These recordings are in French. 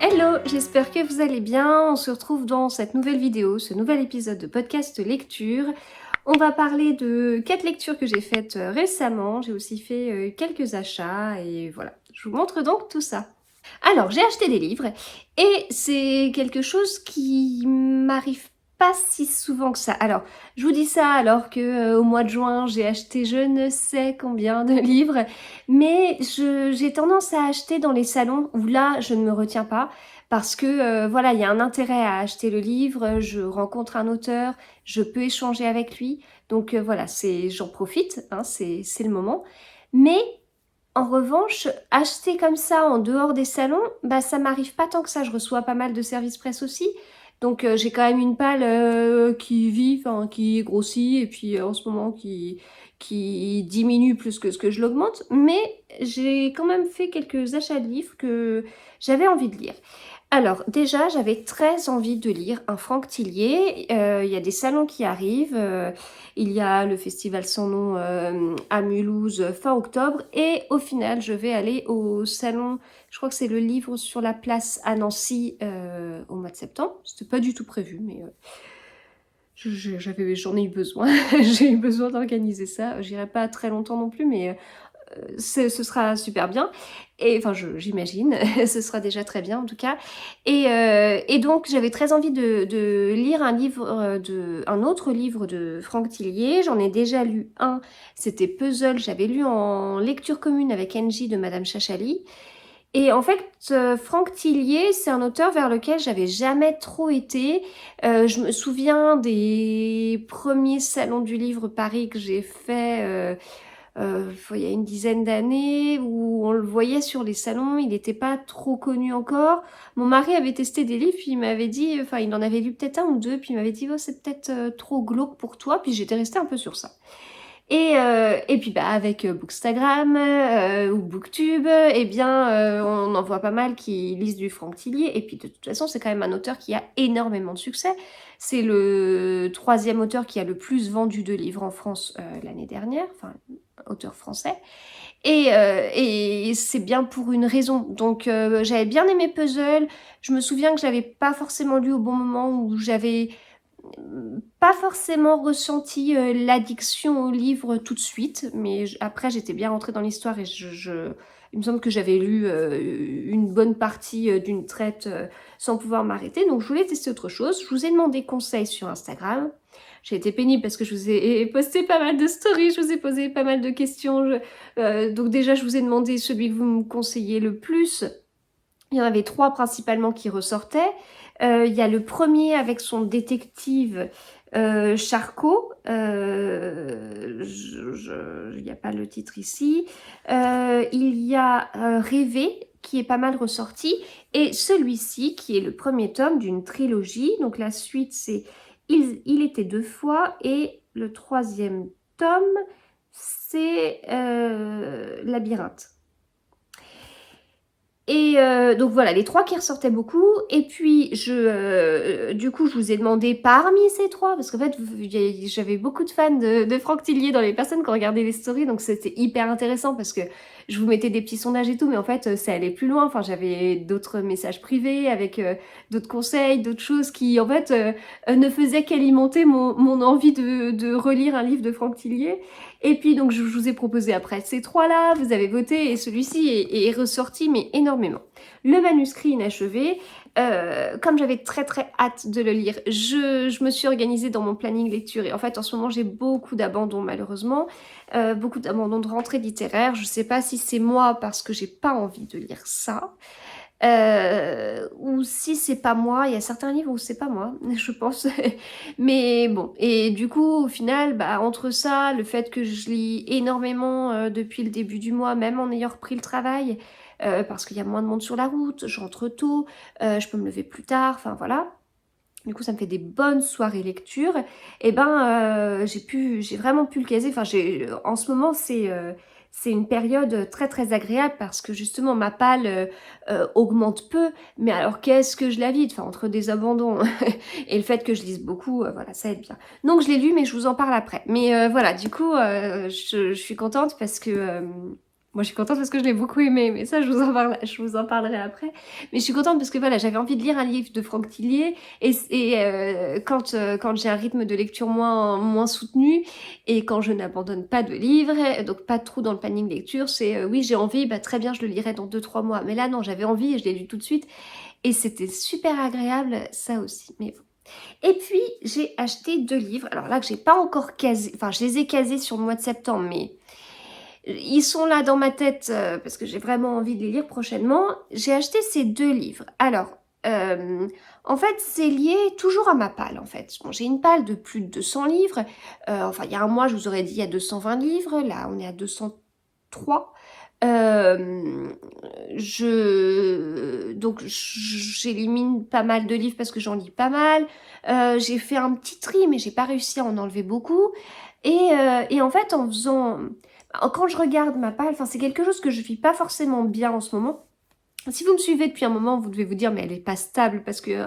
Hello, j'espère que vous allez bien. On se retrouve dans cette nouvelle vidéo, ce nouvel épisode de podcast lecture. On va parler de 4 lectures que j'ai faites récemment. J'ai aussi fait quelques achats et voilà. Je vous montre donc tout ça. Alors, j'ai acheté des livres et c'est quelque chose qui m'arrive pas si souvent que ça. Alors, je vous dis ça alors que au mois de juin, j'ai acheté je ne sais combien de livres, mais j'ai tendance à acheter dans les salons où là, je ne me retiens pas parce que voilà, il y a un intérêt à acheter le livre, je rencontre un auteur, je peux échanger avec lui. Donc voilà, j'en profite, hein, c'est le moment. Mais en revanche, acheter comme ça en dehors des salons, bah ça m'arrive pas tant que ça. Je reçois pas mal de services presse aussi. Donc j'ai quand même une palle qui vit, enfin qui grossit et puis en ce moment qui diminue plus que ce que je l'augmente. Mais j'ai quand même fait quelques achats de livres que j'avais envie de lire. Alors déjà, j'avais très envie de lire un Franck Tillier. Il y a des salons qui arrivent. Il y a le Festival sans nom à Mulhouse fin octobre. Et au final, je vais aller au salon, je crois que c'est le livre sur la place à Nancy au mois de septembre. C'était pas du tout prévu, mais j'en ai eu besoin. J'ai eu besoin d'organiser ça. J'irai pas très longtemps non plus, mais ce sera super bien. Et enfin, j'imagine, ce sera déjà très bien en tout cas. Et donc, j'avais très envie de lire un livre, un autre livre de Franck Tillier. J'en ai déjà lu un, c'était Puzzle. J'avais lu en lecture commune avec Angie de Madame Chachali. Et en fait, Franck Tillier, c'est un auteur vers lequel j'avais jamais trop été. Je me souviens des premiers salons du livre Paris que j'ai fait. Il y a une dizaine d'années où on le voyait sur les salons, il n'était pas trop connu encore. Mon mari avait testé des livres, puis il m'avait dit, enfin il en avait lu peut-être un ou deux, puis il m'avait dit oh, c'est peut-être trop glauque pour toi, puis j'étais restée un peu sur ça. Et puis bah avec Bookstagram ou Booktube, eh bien on en voit pas mal qui lisent du Franck Tillier. Et puis de toute façon, c'est quand même un auteur qui a énormément de succès. C'est le 3e auteur qui a le plus vendu de livres en France l'année dernière, enfin auteur français. Et c'est bien pour une raison. Donc j'avais bien aimé Puzzle. Je me souviens que je l'avais pas forcément lu au bon moment, où j'avais pas forcément ressenti l'addiction au livre tout de suite, mais après j'étais bien rentrée dans l'histoire et il me semble que j'avais lu une bonne partie d'une traite sans pouvoir m'arrêter, donc je voulais tester autre chose. Je vous ai demandé conseil sur Instagram. J'ai été pénible parce que je vous ai posté pas mal de stories, je vous ai posé pas mal de questions. Donc déjà, je vous ai demandé celui que vous me conseillez le plus. Il y en avait 3 principalement qui ressortaient. Il y a le premier avec son détective Charcot. Il n'y a pas le titre ici. Il y a Rêver qui est pas mal ressorti. Et celui-ci qui est le premier tome d'une trilogie. Donc la suite c'est Il était 2 fois. Et le 3e tome c'est Labyrinthe. Et donc voilà, les 3 qui ressortaient beaucoup. Et puis, du coup, je vous ai demandé parmi ces 3, parce qu'en fait, j'avais beaucoup de fans de Franck Tillier dans les personnes qui ont regardé les stories, donc c'était hyper intéressant parce que je vous mettais des petits sondages et tout, mais en fait, ça allait plus loin. Enfin, j'avais d'autres messages privés avec d'autres conseils, d'autres choses qui, en fait, ne faisaient qu'alimenter mon envie de relire un livre de Franck Tillier. Et puis donc je vous ai proposé après ces 3-là, vous avez voté et celui-ci est ressorti mais énormément. Le manuscrit inachevé, comme j'avais très très hâte de le lire, je me suis organisée dans mon planning lecture et en fait en ce moment j'ai beaucoup d'abandons malheureusement, beaucoup d'abandons de rentrée littéraire. Je sais pas si c'est moi parce que j'ai pas envie de lire ça. Ou si c'est pas moi, il y a certains livres où c'est pas moi, je pense. Mais bon, et du coup, au final, bah, entre ça, le fait que je lis énormément depuis le début du mois, même en ayant repris le travail, parce qu'il y a moins de monde sur la route, je rentre tôt, je peux me lever plus tard, enfin voilà. Du coup, ça me fait des bonnes soirées lecture. Et ben, j'ai vraiment pu le caser. Enfin, en ce moment, c'est une période très très agréable parce que justement ma palle augmente peu. Mais alors, qu'est-ce que je la vide? Enfin, entre des abandons et le fait que je lise beaucoup, voilà, ça aide bien. Donc, je l'ai lu, mais je vous en parle après. Mais voilà, du coup, je suis contente parce que Moi, je suis contente parce que je l'ai beaucoup aimé, mais ça, je vous en parlerai après. Mais je suis contente parce que voilà, j'avais envie de lire un livre de Franck Tillier quand j'ai un rythme de lecture moins soutenu et quand je n'abandonne pas de livres, donc pas trop dans le planning lecture, c'est oui, j'ai envie, bah très bien, je le lirai dans 2-3 mois. Mais là, non, j'avais envie et je l'ai lu tout de suite et c'était super agréable, ça aussi. Mais bon. Et puis, j'ai acheté 2 livres. Alors là, que j'ai pas encore casé, enfin, je les ai casés sur le mois de septembre, mais ils sont là dans ma tête parce que j'ai vraiment envie de les lire prochainement. J'ai acheté ces 2 livres. Alors, en fait, c'est lié toujours à ma palle, en fait. Bon, j'ai une palle de plus de 200 livres. Enfin, il y a un mois, je vous aurais dit, il y a 220 livres. Là, on est à 203. Donc, j'élimine pas mal de livres parce que j'en lis pas mal. J'ai fait un petit tri, mais j'ai pas réussi à en enlever beaucoup. Et en fait, quand je regarde ma palle, enfin, c'est quelque chose que je vis pas forcément bien en ce moment. Si vous me suivez depuis un moment, vous devez vous dire, mais elle est pas stable, parce que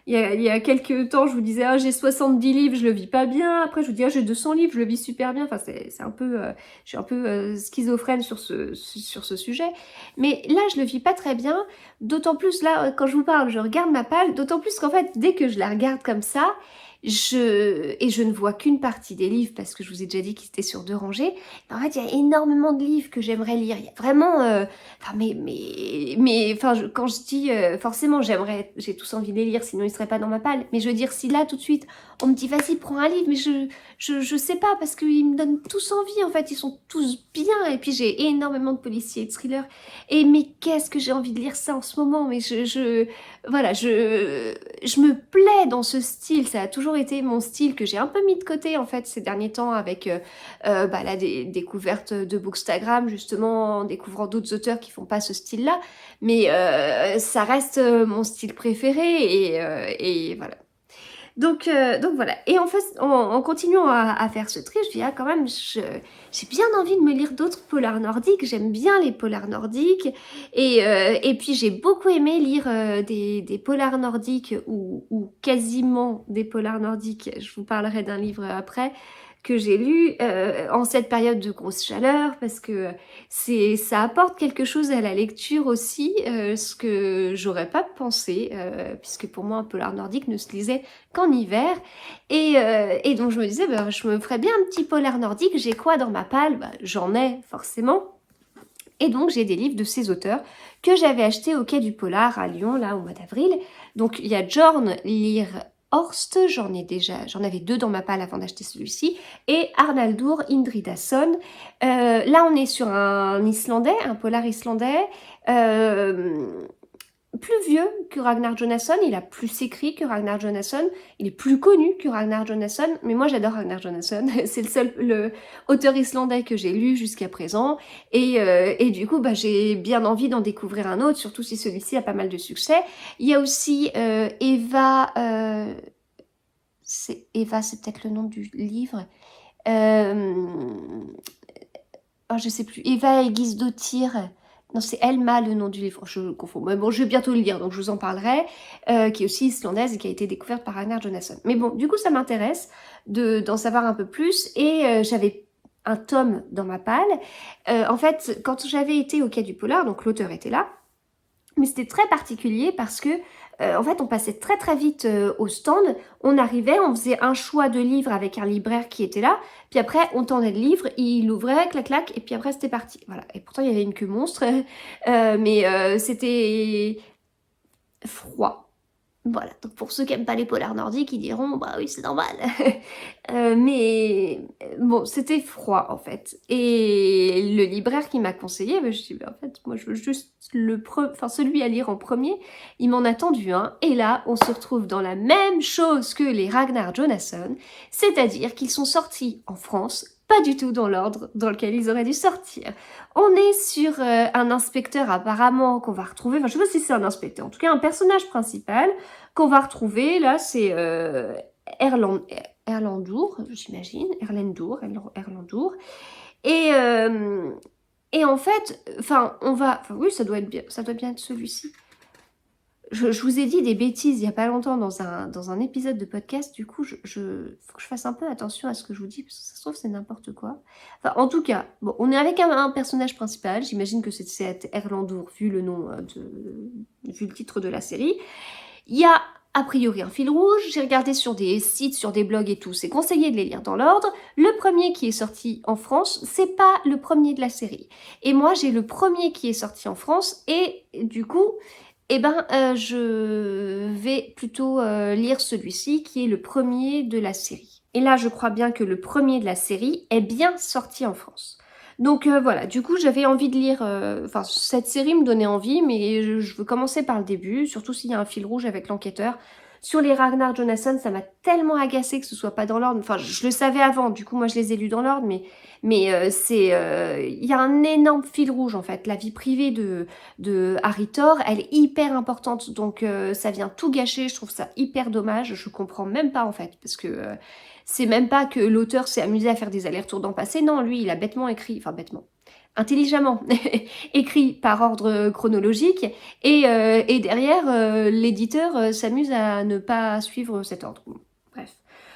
il y a quelques temps, je vous disais, ah, j'ai 70 livres, je le vis pas bien. Après, je vous dis, ah, j'ai 200 livres, je le vis super bien. Enfin, c'est un peu, je suis un peu schizophrène sur ce sujet. Mais là, je le vis pas très bien. D'autant plus, là, quand je vous parle, je regarde ma palle, d'autant plus qu'en fait, dès que je la regarde comme ça, je ne vois qu'une partie des livres, parce que je vous ai déjà dit qu'ils étaient sur 2 rangées. En fait, il y a énormément de livres que j'aimerais lire. Il y a vraiment... Enfin, enfin, quand je dis forcément, j'ai tous envie de les lire, sinon ils seraient pas dans ma palle. Mais je veux dire, si là, tout de suite, on me dit, vas-y, prends un livre, mais je sais pas, parce qu'ils me donnent tous envie, en fait, ils sont tous bien. Et puis, j'ai énormément de policiers et de thrillers. Et mais qu'est-ce que j'ai envie de lire ça en ce moment? Mais voilà, je me plais dans ce style. Ça a toujours été mon style que j'ai un peu mis de côté, en fait, ces derniers temps, avec là, des découvertes de Bookstagram, justement, en découvrant d'autres auteurs qui font pas ce style-là. Mais ça reste mon style préféré et voilà. Donc voilà. Et en fait, en continuant à faire ce tri, je dis, ah, quand même, j'ai bien envie de me lire d'autres polars nordiques. J'aime bien les polars nordiques. Et puis, j'ai beaucoup aimé lire des polars nordiques ou quasiment des polars nordiques. Je vous parlerai d'un livre après que j'ai lu en cette période de grosse chaleur parce que ça apporte quelque chose à la lecture aussi, ce que j'aurais pas pensé, puisque pour moi un polar nordique ne se lisait qu'en hiver. Et donc je me disais, bah, je me ferais bien un petit polar nordique. J'ai quoi dans ma palle? Bah, j'en ai forcément. Et donc j'ai des livres de ces auteurs que j'avais achetés au Quai du Polar à Lyon, là, au mois d'avril. Donc il y a Jorn Lier Horst, j'en avais 2 dans ma palle avant d'acheter celui-ci, et Arnaldur Indridason. Là on est sur un islandais, un polar islandais, plus vieux que Ragnar Jonasson, il a plus écrit que Ragnar Jonasson, il est plus connu que Ragnar Jonasson, mais moi j'adore Ragnar Jonasson, c'est le seul auteur islandais que j'ai lu jusqu'à présent, et du coup bah, j'ai bien envie d'en découvrir un autre, surtout si celui-ci a pas mal de succès. Il y a aussi Eva, c'est peut-être le nom du livre, oh, je sais plus, Eva Egisdottir. Non, c'est Elma le nom du livre, je confonds. Mais bon, je vais bientôt le lire, donc je vous en parlerai, qui est aussi islandaise et qui a été découverte par Ragnar Jonasson. Mais bon, du coup, ça m'intéresse d'en savoir un peu plus, et j'avais un tome dans ma palle. En fait, quand j'avais été au Quai du Polar, donc l'auteur était là, mais c'était très particulier parce que en fait on passait très très vite au stand, on arrivait, on faisait un choix de livres avec un libraire qui était là, puis après on tendait le livre, il ouvrait, clac clac, et puis après c'était parti. Voilà. Et pourtant il y avait une queue monstre, mais c'était froid. Voilà, donc pour ceux qui n'aiment pas les polars nordiques, ils diront, bah oui, c'est normal. Mais bon, c'était froid en fait. Et le libraire qui m'a conseillé, bah, je dis, bah, en fait, moi je veux juste celui à lire en premier. Il m'en a tendu un. Et là, on se retrouve dans la même chose que les Ragnar Jonasson, c'est-à-dire qu'ils sont sortis en France, pas du tout dans l'ordre dans lequel ils auraient dû sortir. On est sur un inspecteur apparemment qu'on va retrouver, enfin je sais pas si c'est un inspecteur, en tout cas un personnage principal qu'on va retrouver, là c'est Erlendur, j'imagine, Erlendur. Et, et en fait, enfin oui ça doit bien être celui-ci. Je vous ai dit des bêtises il y a pas longtemps dans un épisode de podcast, du coup, faut que je fasse un peu attention à ce que je vous dis, parce que ça se trouve, c'est n'importe quoi. Enfin, en tout cas, bon, on est avec un personnage principal, j'imagine que c'est Erlandour, vu le nom, vu le titre de la série. Il y a a priori un fil rouge, j'ai regardé sur des sites, sur des blogs et tout, c'est conseillé de les lire dans l'ordre. Le premier qui est sorti en France, c'est pas le premier de la série. Et moi, j'ai le premier qui est sorti en France, et du coup, je vais plutôt lire celui-ci, qui est le premier de la série. Et là, je crois bien que le premier de la série est bien sorti en France. Donc voilà, du coup j'avais envie de lire, enfin cette série me donnait envie, mais je veux commencer par le début, surtout s'il y a un fil rouge avec l'enquêteur. Sur les Ragnar Jonasson, ça m'a tellement agacé que ce soit pas dans l'ordre, enfin je le savais avant, du coup moi je les ai lus dans l'ordre, il y a un énorme fil rouge en fait. La vie privée de Harry Thor, elle est hyper importante, donc ça vient tout gâcher, je trouve ça hyper dommage, je comprends même pas en fait, parce que c'est même pas que l'auteur s'est amusé à faire des allers-retours dans le passé, non, lui, il a bêtement écrit, enfin bêtement, intelligemment écrit par ordre chronologique, et derrière, l'éditeur s'amuse à ne pas suivre cet ordre. Bon, bref.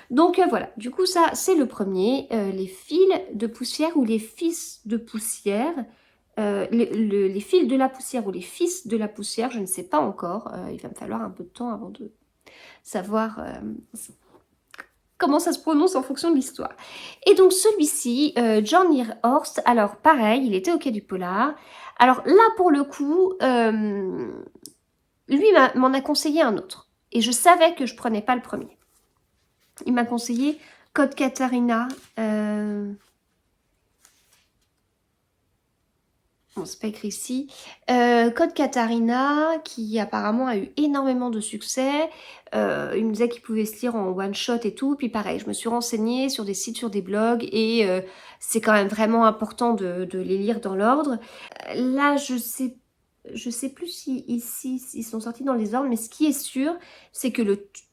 Donc voilà, du coup ça, c'est le premier, les fils de poussière ou les fils de poussière, les fils de la poussière ou les fils de la poussière, je ne sais pas encore, il va me falloir un peu de temps avant de savoir comment ça se prononce en fonction de l'histoire. Et donc celui-ci, John Horst, alors pareil, il était au Quai du Polar. Alors là, pour le coup, lui m'en a conseillé un autre. Et je savais que je prenais pas le premier. Il m'a conseillé Code Katharina. Bon, c'est pas écrit ici. Code Katharina, qui apparemment a eu énormément de succès. Il me disait qu'il pouvait se lire en one shot et tout. Puis pareil, je me suis renseignée sur des sites, sur des blogs, et c'est quand même vraiment important de les lire dans l'ordre. Là, je sais plus si ici ils sont sortis dans les ordres, mais ce qui est sûr, c'est que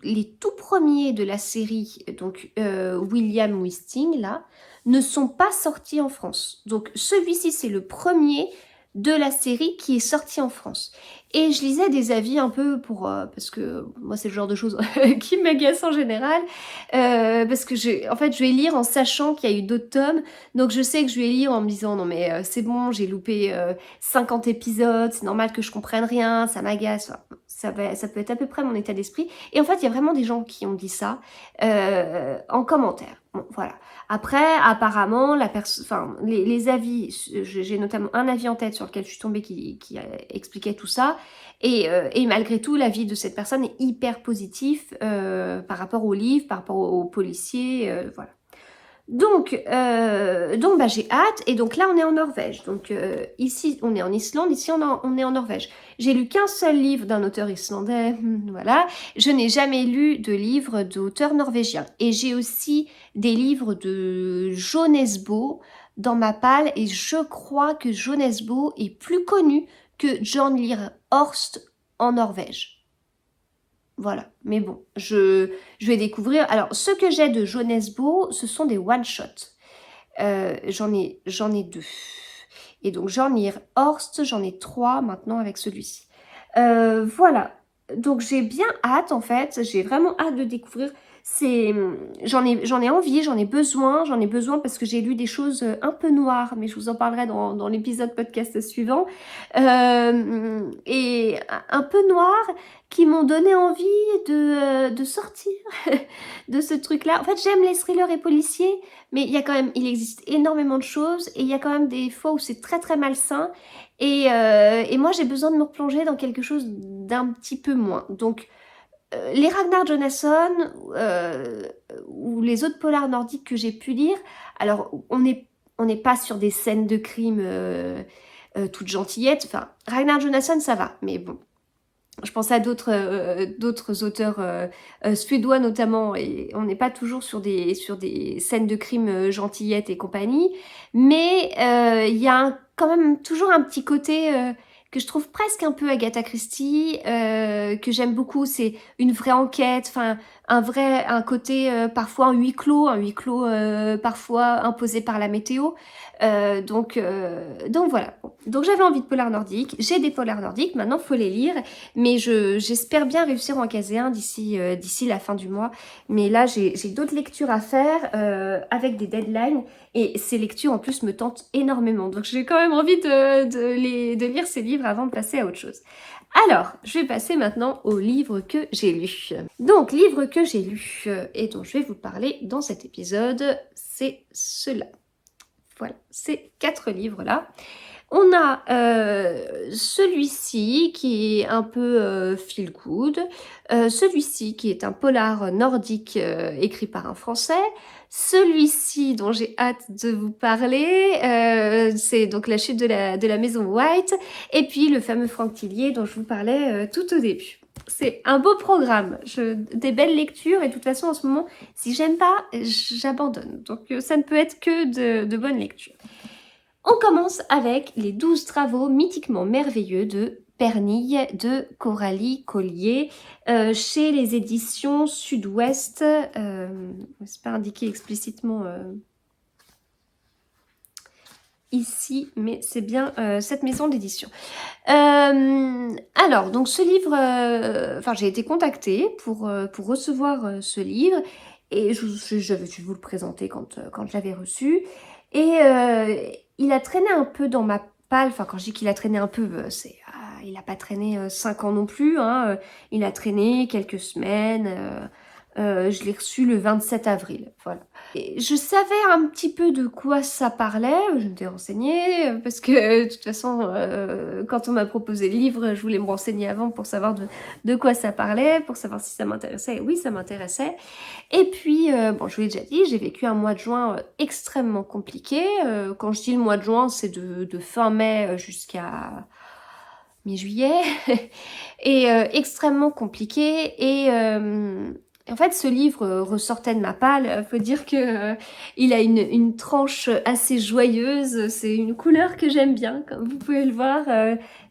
les tout premiers de la série, donc William Wisting, là, ne sont pas sortis en France. Donc celui-ci, c'est le premier de la série qui est sorti en France. Et je lisais des avis un peu pour... parce que moi, c'est le genre de choses qui m'agacent en général. Parce que en fait, je vais lire en sachant qu'il y a eu d'autres tomes. Donc je sais que je vais lire en me disant, non mais c'est bon, j'ai loupé 50 épisodes, c'est normal que je comprenne rien, ça m'agace. Enfin, ça peut être à peu près mon état d'esprit. Et en fait, il y a vraiment des gens qui ont dit ça en commentaire. Bon, voilà. Après, apparemment, les avis, j'ai notamment un avis en tête sur lequel je suis tombée qui expliquait tout ça. Et malgré tout, l'avis de cette personne est hyper positif par rapport au livre, par rapport aux policiers, voilà. Donc bah, j'ai hâte, et donc là on est en Norvège, donc ici on est en Islande, ici on est en Norvège. J'ai lu qu'un seul livre d'un auteur islandais, voilà, je n'ai jamais lu de livre d'auteur norvégien, et j'ai aussi des livres de Jo Nesbø dans ma palle, et je crois que Jo Nesbø est plus connu que John Lear Horst en Norvège. Voilà, mais bon, je vais découvrir. Alors, ce que j'ai de Jo Nesbø, ce sont des one-shots. J'en ai deux. Et donc, j'en ai Horst, j'en ai 3 maintenant avec celui-ci. Voilà, donc j'ai bien hâte en fait, j'ai vraiment hâte de découvrir. J'en ai envie, j'en ai besoin parce que j'ai lu des choses un peu noires, mais je vous en parlerai dans l'épisode podcast suivant. Et un peu noires qui m'ont donné envie de sortir de ce truc-là. En fait, j'aime les thrillers et policiers, mais il existe énormément de choses, et il y a quand même des fois où c'est très très malsain. Et moi, j'ai besoin de me replonger dans quelque chose d'un petit peu moins. Donc, les Ragnar Jonasson ou les autres polars nordiques que j'ai pu lire, alors on n'est pas sur des scènes de crime toutes gentillettes. Enfin, Ragnar Jonasson, ça va, mais bon. Je pense à d'autres auteurs suédois notamment, et on n'est pas toujours sur des scènes de crime gentillettes et compagnie, mais il y a quand même toujours un petit côté que je trouve presque un peu Agatha Christie, que j'aime beaucoup. C'est une vraie enquête, enfin un côté parfois un huis clos parfois imposé par la météo. Donc voilà. Donc j'avais envie de polar nordique, j'ai des polars nordiques, maintenant faut les lire, mais j'espère bien réussir à en caser un d'ici la fin du mois. Mais là j'ai d'autres lectures à faire avec des deadlines, et ces lectures en plus me tentent énormément. Donc j'ai quand même envie de lire ces livres avant de passer à autre chose. Alors, je vais passer maintenant au livre que j'ai lu. Donc, livre que j'ai lu et dont je vais vous parler dans cet épisode, c'est cela. Voilà, ces 4 livres-là. On a celui-ci qui est un peu feel good, celui-ci qui est un polar nordique écrit par un Français, celui-ci dont j'ai hâte de vous parler, c'est donc La chute de la maison White, et puis le fameux Franck Tillier dont je vous parlais tout au début. C'est un beau programme, des belles lectures, et de toute façon en ce moment, si j'aime pas, j'abandonne. Donc ça ne peut être que de bonnes lectures. On commence avec les 12 travaux mythiquement merveilleux de Pernille de Coralie Collier chez les éditions Sud-Ouest. C'est pas indiqué explicitement ici, mais c'est bien cette maison d'édition. Alors, donc ce livre, j'ai été contactée pour recevoir ce livre, et je vais vous le présenter quand je l'avais reçu. Et il a traîné un peu dans ma palle, enfin quand je dis qu'il a traîné un peu, il n'a pas traîné 5 ans non plus, hein, il a traîné quelques semaines, je l'ai reçu le 27 avril, voilà. Et je savais un petit peu de quoi ça parlait, je m'étais renseignée, parce que de toute façon, quand on m'a proposé le livre, je voulais me renseigner avant pour savoir de quoi ça parlait, pour savoir si ça m'intéressait. Et oui, ça m'intéressait. Et puis, bon, je vous l'ai déjà dit, j'ai vécu un mois de juin extrêmement compliqué. Quand je dis le mois de juin, c'est de fin mai jusqu'à mi-juillet. Et extrêmement compliqué. Et en fait, ce livre ressortait de ma palle. Faut dire que il a une tranche assez joyeuse. C'est une couleur que j'aime bien, comme vous pouvez le voir.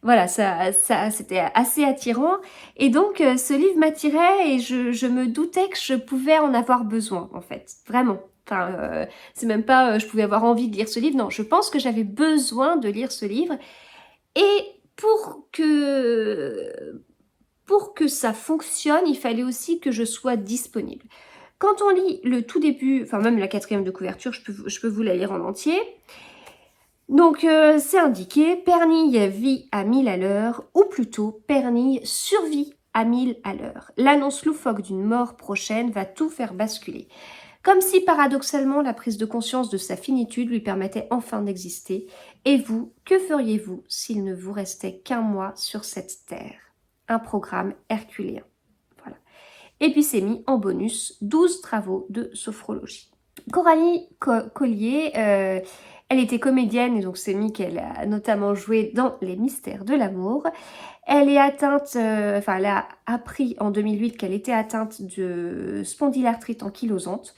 Voilà, ça c'était assez attirant. Et donc, ce livre m'attirait, et je me doutais que je pouvais en avoir besoin, en fait. Vraiment. Enfin, c'est même pas je pouvais avoir envie de lire ce livre. Non, je pense que j'avais besoin de lire ce livre. Et pour que ça fonctionne, il fallait aussi que je sois disponible. Quand on lit le tout début, enfin même la 4e de couverture, je peux vous la lire en entier. Donc c'est indiqué, Pernille vit à 1000 à l'heure, ou plutôt Pernille survit à 1000 à l'heure. L'annonce loufoque d'une mort prochaine va tout faire basculer. Comme si paradoxalement la prise de conscience de sa finitude lui permettait enfin d'exister. Et vous, que feriez-vous s'il ne vous restait qu'un mois sur cette terre? Un programme herculéen. Voilà. Et puis c'est mis en bonus 12 travaux de sophrologie. Coralie Collier, elle était comédienne, et donc c'est mis qu'elle a notamment joué dans Les Mystères de l'amour. Elle est atteinte, elle a appris en 2008 qu'elle était atteinte de spondylarthrite ankylosante.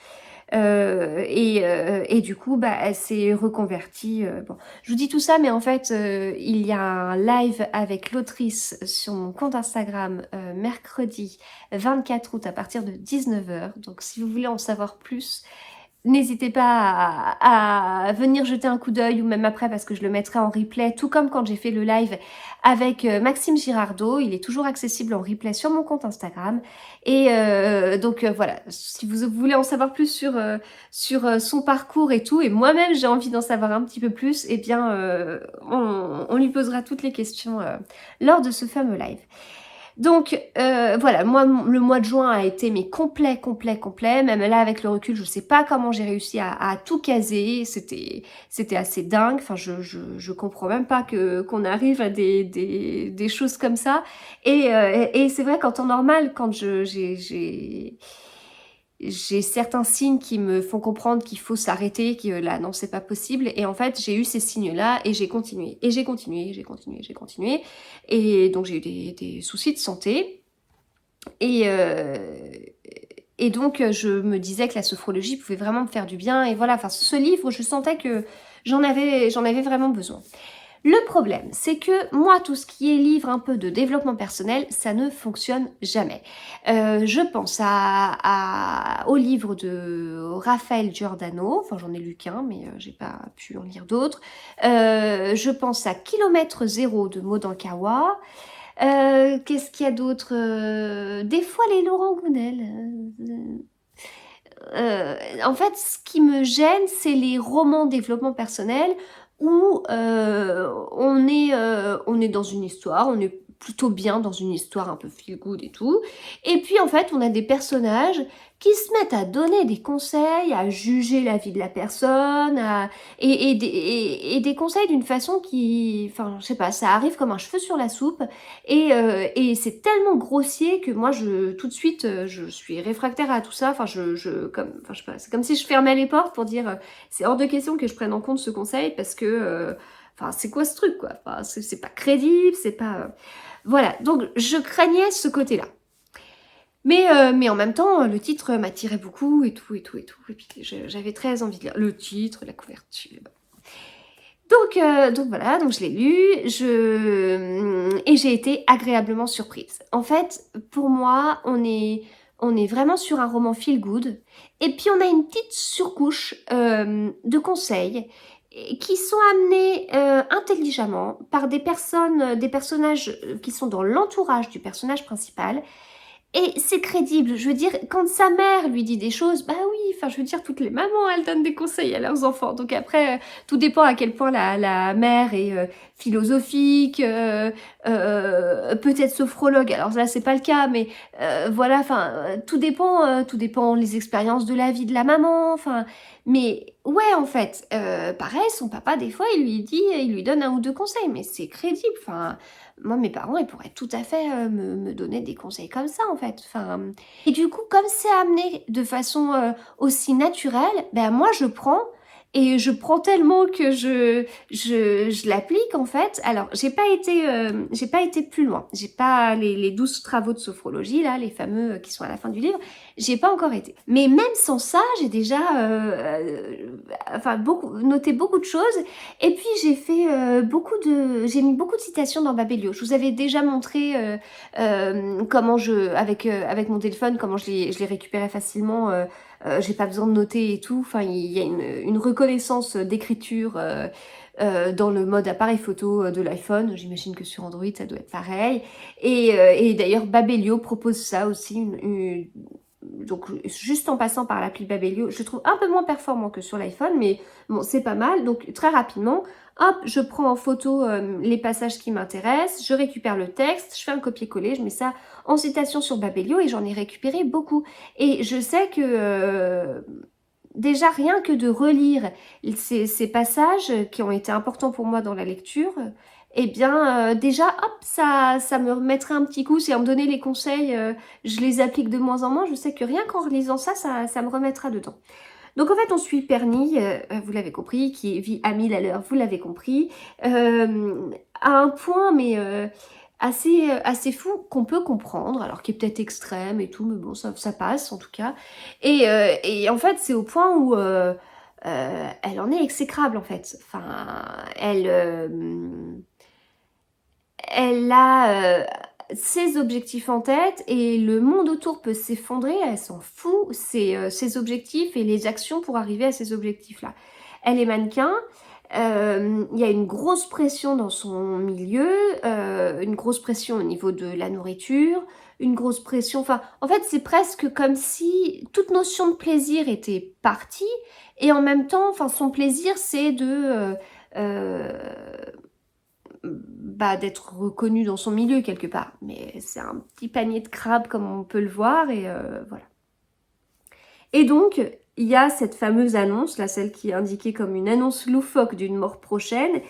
Et du coup, elle s'est reconvertie. Bon, je vous dis tout ça, mais en fait, il y a un live avec l'autrice sur mon compte Instagram mercredi 24 août à partir de 19h. Donc, si vous voulez en savoir plus, n'hésitez pas à venir jeter un coup d'œil, ou même après, parce que je le mettrai en replay, tout comme quand j'ai fait le live avec Maxime Girardot. Il est toujours accessible en replay sur mon compte Instagram. Et voilà, si vous voulez en savoir plus sur son parcours et tout, et moi-même j'ai envie d'en savoir un petit peu plus, eh bien on lui posera toutes les questions lors de ce fameux live. Donc voilà, moi le mois de juin a été complet. Même là avec le recul, je sais pas comment j'ai réussi à tout caser. C'était assez dingue. Enfin, je comprends même pas qu'on arrive à des choses comme ça. Et c'est vrai qu'en temps normal, quand j'ai certains signes qui me font comprendre qu'il faut s'arrêter, que là, non, c'est pas possible. Et en fait, j'ai eu ces signes-là, et j'ai continué. Et j'ai continué. Et donc, j'ai eu des soucis de santé. Et donc, je me disais que la sophrologie pouvait vraiment me faire du bien. Et voilà, enfin, ce livre, je sentais que j'en avais vraiment besoin. Le problème, c'est que moi, tout ce qui est livre un peu de développement personnel, ça ne fonctionne jamais. Je pense au livre de Raphaël Giordano, enfin j'en ai lu qu'un, mais j'ai pas pu en lire d'autres. Je pense à Kilomètre Zéro de Maud Ankawa. Qu'est-ce qu'il y a d'autre? Des fois les Laurent Gounel. En fait, ce qui me gêne, c'est les romans développement personnel où on est dans une histoire, on est plutôt bien dans une histoire un peu feel good et tout. Et puis en fait, on a des personnages qui se mettent à donner des conseils, à juger la vie de la personne, et des conseils d'une façon qui, enfin, je sais pas, ça arrive comme un cheveu sur la soupe. Et c'est tellement grossier que moi, tout de suite, je suis réfractaire à tout ça. Enfin, enfin, je sais pas, c'est comme si je fermais les portes pour dire, c'est hors de question que je prenne en compte ce conseil parce que, enfin, c'est quoi ce truc, quoi? Enfin, c'est pas crédible, c'est pas, voilà. Donc, je craignais ce côté-là. Mais en même temps, le titre m'attirait beaucoup et tout, et tout, et tout. Et puis, j'avais très envie de lire le titre, la couverture. Donc voilà, donc je l'ai lu, et j'ai été agréablement surprise. En fait, pour moi, on est vraiment sur un roman feel good, et puis on a une petite surcouche de conseils qui sont amenés intelligemment par des personnages qui sont dans l'entourage du personnage principal. Et c'est crédible, je veux dire, quand sa mère lui dit des choses, bah oui, enfin je veux dire, toutes les mamans, elles donnent des conseils à leurs enfants. Donc après, tout dépend à quel point la mère est philosophique, peut-être sophrologue. Alors là, c'est pas le cas, mais voilà, enfin, tout dépend les expériences de la vie de la maman, enfin. Mais ouais, en fait, pareil, son papa, des fois, il lui donne un ou deux conseils, mais c'est crédible, enfin. Moi, mes parents, ils pourraient tout à fait me donner des conseils comme ça, en fait. Enfin, et du coup, comme c'est amené de façon aussi naturelle, ben moi, je prends et je prends tellement que je l'applique, en fait. Alors, j'ai pas été plus loin. J'ai pas les 12 travaux de sophrologie, là, les fameux qui sont à la fin du livre. J'ai pas encore été. Mais même sans ça, j'ai déjà enfin, noté beaucoup de choses. Et puis j'ai fait j'ai mis beaucoup de citations dans Babelio. Je vous avais déjà montré comment avec mon téléphone, comment je les récupérais facilement. J'ai pas besoin de noter et tout. Enfin, il y a une reconnaissance d'écriture dans le mode appareil photo de l'iPhone. J'imagine que sur Android, ça doit être pareil. Et d'ailleurs, Babelio propose ça aussi, donc juste en passant par l'appli Babelio, je trouve un peu moins performant que sur l'iPhone, mais bon, c'est pas mal. Donc très rapidement, hop, je prends en photo les passages qui m'intéressent, je récupère le texte, je fais un copier-coller, je mets ça en citation sur Babelio et j'en ai récupéré beaucoup. Et je sais que déjà rien que de relire ces passages qui ont été importants pour moi dans la lecture, eh bien déjà hop, ça me remettrait un petit coup, si on me donnait les conseils, je les applique de moins en moins, je sais que rien qu'en relisant ça me remettra dedans. Donc en fait on suit Perny, vous l'avez compris, qui vit à 1000 à l'heure, vous l'avez compris, à un point mais assez fou qu'on peut comprendre, alors qui est peut-être extrême et tout, mais bon, ça passe en tout cas. Et en fait, c'est au point où elle en est exécrable en fait. Enfin, elle a ses objectifs en tête et le monde autour peut s'effondrer, elle s'en fout, ses objectifs et les actions pour arriver à ces objectifs-là. Elle est mannequin, il y a une grosse pression dans son milieu, une grosse pression au niveau de la nourriture, une grosse pression, enfin, en fait, c'est presque comme si toute notion de plaisir était partie, et en même temps, enfin, son plaisir, c'est bah, d'être reconnue dans son milieu quelque part. Mais c'est un petit panier de crabes comme on peut le voir, et voilà. Et donc, il y a cette fameuse annonce, là, celle qui est indiquée comme une annonce loufoque d'une mort prochaine.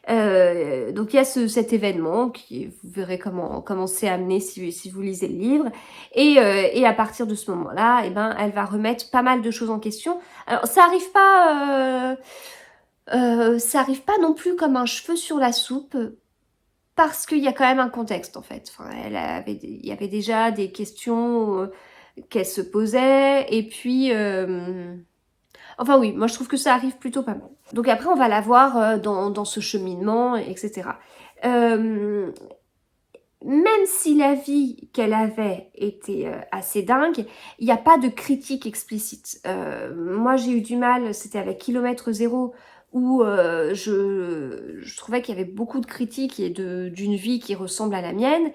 Donc il y a cet événement, vous verrez comment c'est amené si vous lisez le livre. Et à partir de ce moment-là, eh ben, elle va remettre pas mal de choses en question. Alors ça arrive pas non plus comme un cheveu sur la soupe, parce qu'il y a quand même un contexte en fait. Enfin, il y avait déjà des questions qu'elle se posait, et puis Enfin oui, moi je trouve que ça arrive plutôt pas mal. Donc après on va la voir dans ce cheminement, etc. Euh, Même si la vie qu'elle avait était assez dingue, il n'y a pas de critique explicite. Moi, j'ai eu du mal, c'était avec Kilomètre Zéro, où je trouvais qu'il y avait beaucoup de critiques et d'une vie qui ressemble à la mienne.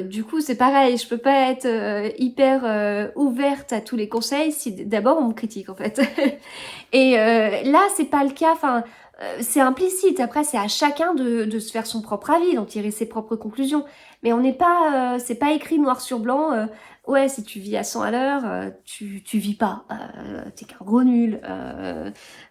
Du coup, c'est pareil, je peux pas être hyper ouverte à tous les conseils si d'abord on me critique en fait. Et là, c'est pas le cas. Enfin, c'est implicite. Après, c'est à chacun de se faire son propre avis, d'en tirer ses propres conclusions. Mais on n'est pas, c'est pas écrit noir sur blanc. Ouais, si tu vis à 100 à l'heure, tu vis pas. T'es qu'un gros nul.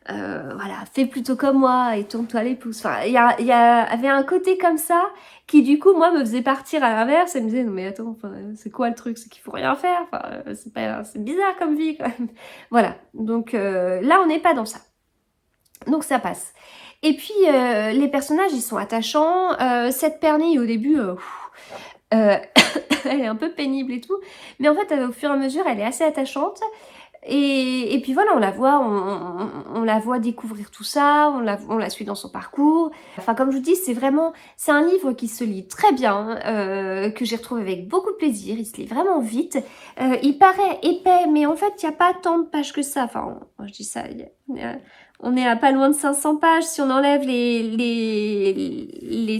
Voilà, fais plutôt comme moi et tourne-toi les pouces. Enfin, avait un côté comme ça qui du coup moi me faisait partir à l'inverse et me disait non mais attends, enfin, c'est quoi le truc, c'est qu'il faut rien faire. Enfin, c'est bizarre comme vie quand même. Voilà, donc là on n'est pas dans ça. Donc ça passe. Et puis les personnages ils sont attachants. Cette Pernie au début, euh, elle est un peu pénible et tout, mais en fait au fur et à mesure elle est assez attachante. Et puis voilà, on la voit découvrir tout ça, on la suit dans son parcours. Enfin, comme je vous dis, c'est un livre qui se lit très bien, que j'ai retrouvé avec beaucoup de plaisir. Il se lit vraiment vite. Il paraît épais, mais en fait, il n'y a pas tant de pages que ça. Enfin, je dis ça, on est à pas loin de 500 pages si on enlève les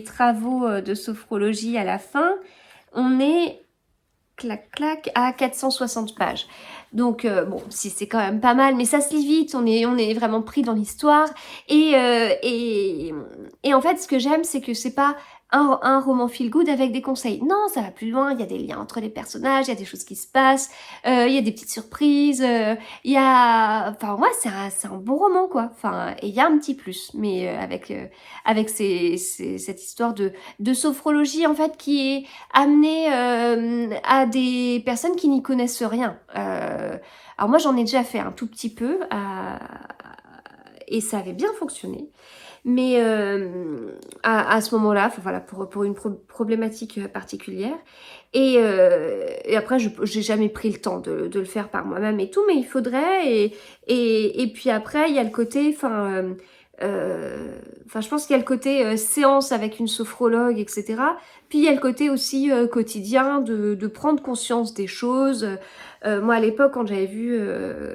travaux de sophrologie à la fin. On est clac clac à 460 pages. Donc bon, si c'est quand même pas mal, mais ça se lit vite, on est vraiment pris dans l'histoire. Et en fait, ce que j'aime, c'est que c'est pas un roman feel good avec des conseils. Non, ça va plus loin, il y a des liens entre les personnages, il y a des choses qui se passent, il y a des petites surprises, il y a... Enfin, ouais, c'est un bon roman, quoi. Enfin, et il y a un petit plus, mais avec cette histoire de sophrologie, en fait, qui est amenée à des personnes qui n'y connaissent rien. Alors moi, j'en ai déjà fait un tout petit peu, et ça avait bien fonctionné. Mais à ce moment-là, voilà, pour une problématique particulière. Et après, j'ai jamais pris le temps de le faire par moi-même et tout, mais il faudrait. Et puis après, il y a le côté, je pense qu'il y a le côté séance avec une sophrologue, etc. Puis il y a le côté aussi quotidien de prendre conscience des choses. Moi, à l'époque, quand j'avais vu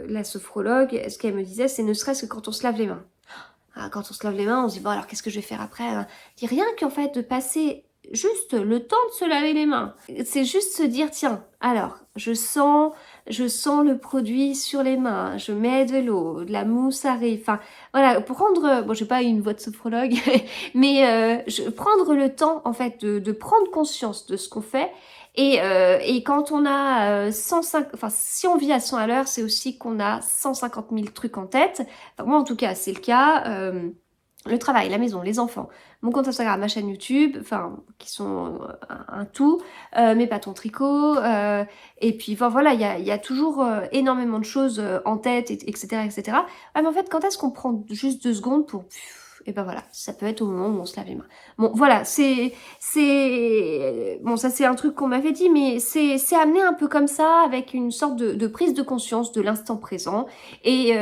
la sophrologue, ce qu'elle me disait, c'est ne serait-ce que quand on se lave les mains. Quand on se lave les mains, on se dit, bon, alors qu'est-ce que je vais faire après, hein? Je dis rien qu'en fait, de passer juste le temps de se laver les mains. C'est juste se dire, tiens, alors, je sens le produit sur les mains, je mets de l'eau, de la mousse arrive, enfin, voilà, prendre, bon, j'ai pas une voix de sophrologue, mais prendre le temps, en fait, de prendre conscience de ce qu'on fait. Et quand on a 105, enfin, si on vit à 100 à l'heure, c'est aussi qu'on a 150 000 trucs en tête. Enfin, moi, en tout cas, c'est le cas. Le travail, la maison, les enfants, mon compte Instagram, ma chaîne YouTube, enfin, qui sont un tout, mes pâtons tricot, et puis enfin, voilà, il y a toujours énormément de choses en tête, etc., etc. Ah, mais en fait, quand est-ce qu'on prend juste 2 secondes pour... Et ben voilà, ça peut être au moment où on se lave les mains. Bon, voilà, bon, ça c'est un truc qu'on m'avait dit, mais c'est amené un peu comme ça, avec une sorte de prise de conscience de l'instant présent. Et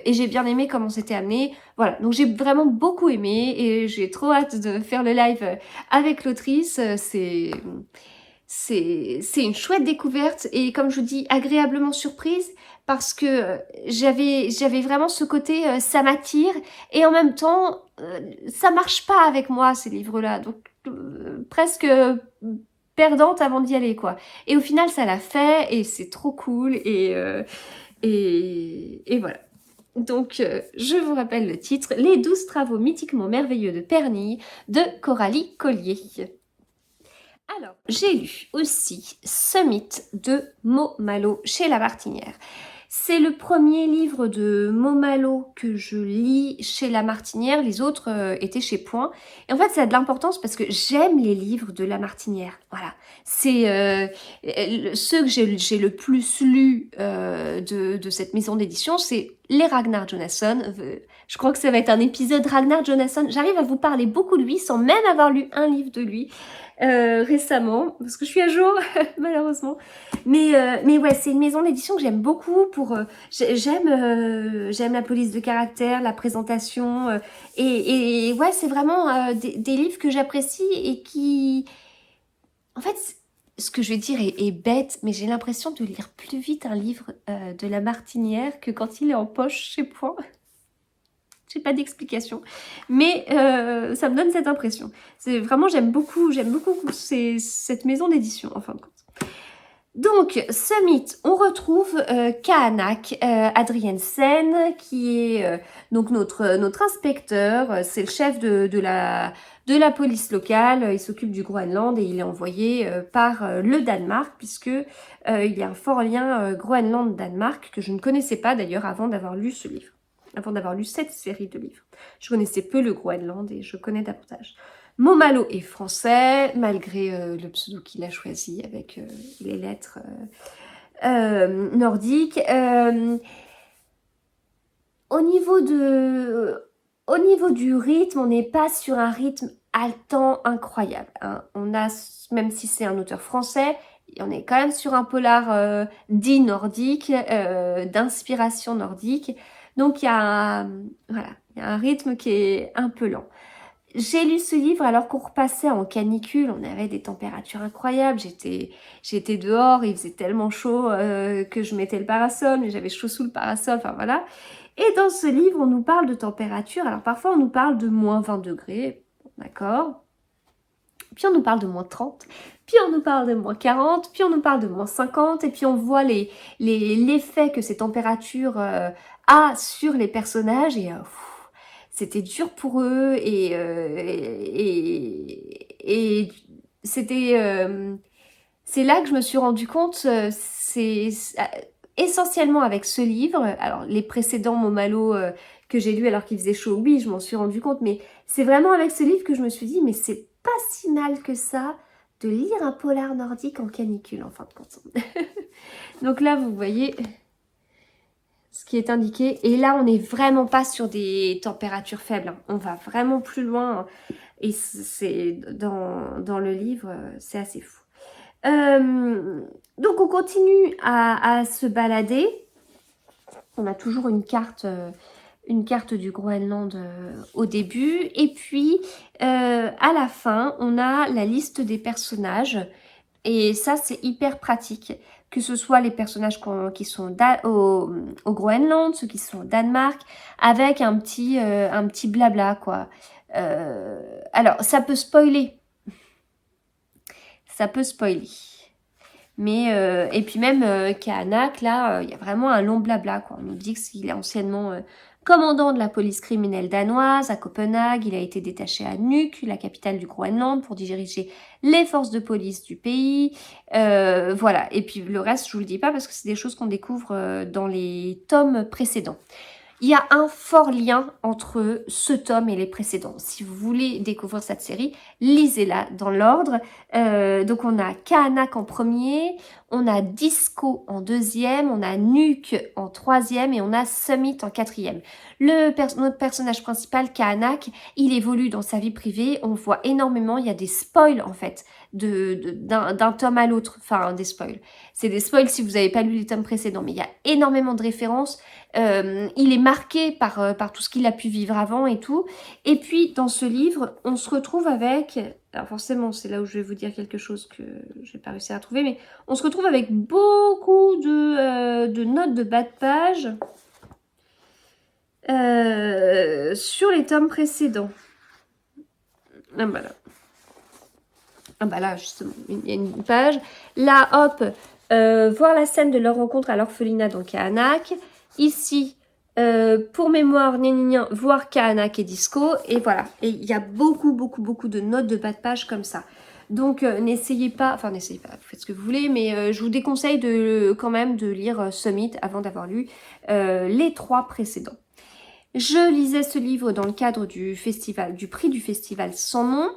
j'ai bien aimé comment c'était amené. Voilà, donc j'ai vraiment beaucoup aimé et j'ai trop hâte de faire le live avec l'autrice. C'est une chouette découverte et comme je vous dis, agréablement surprise parce que j'avais vraiment ce côté ça m'attire et en même temps ça marche pas avec moi ces livres-là, donc presque perdante avant d'y aller quoi. Et au final ça l'a fait et c'est trop cool et voilà. Donc, je vous rappelle le titre, Les 12 travaux mythiquement merveilleux de Pernille, de Coralie Collier. Alors, j'ai lu aussi Ce mythe de Maud chez La Martinière. C'est le premier livre de Maud que je lis chez La Martinière, les autres étaient chez Point. Et en fait, ça a de l'importance parce que j'aime les livres de La Martinière. Voilà, c'est ceux que j'ai le plus lus de cette maison d'édition, c'est les Ragnar Jonasson. Je crois que ça va être un épisode Ragnar Jonasson. J'arrive à vous parler beaucoup de lui sans même avoir lu un livre de lui récemment, parce que je suis à jour, malheureusement. Mais ouais, c'est une maison d'édition que j'aime beaucoup pour... j'aime la police de caractère, la présentation, et ouais, c'est vraiment des livres que j'apprécie et qui... En fait, ce que je vais dire est bête, mais j'ai l'impression de lire plus vite un livre de La Martinière que quand il est en poche chez Point. J'ai pas d'explication, mais ça me donne cette impression. C'est vraiment, j'aime beaucoup cette maison d'édition, en fin de compte. Donc, Summit, on retrouve Kahanak Adriensen, qui est donc notre inspecteur. C'est le chef de la police locale. Il s'occupe du Groenland et il est envoyé par le Danemark, puisque il y a un fort lien Groenland-Danemark que je ne connaissais pas d'ailleurs avant d'avoir lu ce livre, avant d'avoir lu cette série de livres. Je connaissais peu le Groenland et je connais davantage. Momalo est français, malgré le pseudo qu'il a choisi avec les lettres nordiques. Au niveau du rythme, on n'est pas sur un rythme haletant incroyable. Hein. On a, même si c'est un auteur français, on est quand même sur un polar dit nordique, d'inspiration nordique. Donc il y a un rythme qui est un peu lent. J'ai lu ce livre alors qu'on repassait en canicule, on avait des températures incroyables, j'étais dehors, il faisait tellement chaud que je mettais le parasol, mais j'avais chaud sous le parasol, enfin voilà. Et dans ce livre, on nous parle de température, alors parfois on nous parle de moins 20 degrés, d'accord, puis on nous parle de moins 30, puis on nous parle de moins 40, puis on nous parle de moins 50, et puis on voit l'effet que ces températures a sur les personnages, et c'était dur pour eux et c'était c'est là que je me suis rendu compte c'est essentiellement avec ce livre. Alors les précédents Momalo que j'ai lu alors qu'il faisait chaud, oui, je m'en suis rendu compte, mais c'est vraiment avec ce livre que je me suis dit mais c'est pas si mal que ça de lire un polar nordique en canicule en fin de compte. Donc là vous voyez ce qui est indiqué. Et là, on n'est vraiment pas sur des températures faibles. Hein. On va vraiment plus loin. Et c'est dans le livre, c'est assez fou. Donc, on continue à se balader. On a toujours une carte du Groenland au début. Et puis, à la fin, on a la liste des personnages. Et ça, c'est hyper pratique. Que ce soit les personnages qui sont au Groenland, ceux qui sont au Danemark, avec un petit blabla, quoi. Alors, ça peut spoiler. Ça peut spoiler. Mais, et puis même Kahanak, là, il y a vraiment un long blabla, quoi. On nous dit qu'il est anciennement commandant de la police criminelle danoise à Copenhague. Il a été détaché à Nuuk, la capitale du Groenland, pour diriger les forces de police du pays. Voilà. Et puis le reste, je vous le dis pas parce que c'est des choses qu'on découvre dans les tomes précédents. Il y a un fort lien entre ce tome et les précédents. Si vous voulez découvrir cette série, lisez-la dans l'ordre. Donc on a Kahanak en premier, on a Disco en deuxième, on a Nuuk en troisième et on a Summit en quatrième. Notre personnage principal, Kahanak, il évolue dans sa vie privée. On voit énormément, il y a des spoils en fait d'un tome à l'autre. Enfin, des spoils. C'est des spoils si vous n'avez pas lu les tomes précédents, mais il y a énormément de références. Il est marqué par tout ce qu'il a pu vivre avant et tout. Et puis, dans ce livre, on se retrouve avec... Alors forcément, c'est là où je vais vous dire quelque chose que je n'ai pas réussi à trouver, mais on se retrouve avec beaucoup de notes de bas de page sur les tomes précédents. Ah bah là. Ah bah là, justement, il y a une page. Là, hop, voir la scène de leur rencontre à l'orphelinat dans Kahanak. Ici, pour mémoire, voir Kahanak et Disco. Et voilà. Et il y a beaucoup de notes de bas de page comme ça. Donc, n'essayez pas, vous faites ce que vous voulez, mais je vous déconseille quand même de lire Summit avant d'avoir lu les 3 précédents. Je lisais ce livre dans le cadre du prix du festival Sans Nom.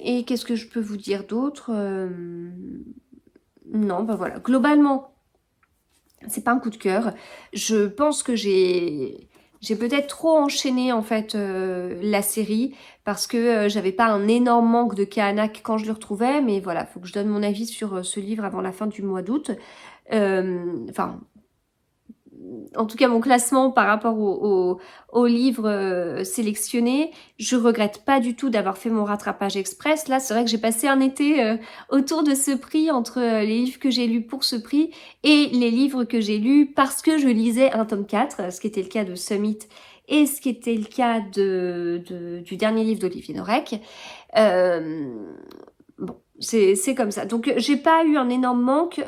Et qu'est-ce que je peux vous dire d'autre Non, ben voilà. Globalement, C'est pas un coup de cœur. Je pense que j'ai peut-être trop enchaîné en fait la série parce que j'avais pas un énorme manque de Kahanak quand je le retrouvais, mais voilà, faut que je donne mon avis sur ce livre avant la fin du mois d'août. Enfin, en tout cas mon classement par rapport au livres sélectionnés. Je regrette pas du tout d'avoir fait mon rattrapage express. Là, c'est vrai que j'ai passé un été autour de ce prix, entre les livres que j'ai lus pour ce prix et les livres que j'ai lus parce que je lisais un tome 4, ce qui était le cas de Summit et ce qui était le cas du dernier livre d'Olivier Norek. Euh, bon, c'est comme ça. Donc, j'ai pas eu un énorme manque.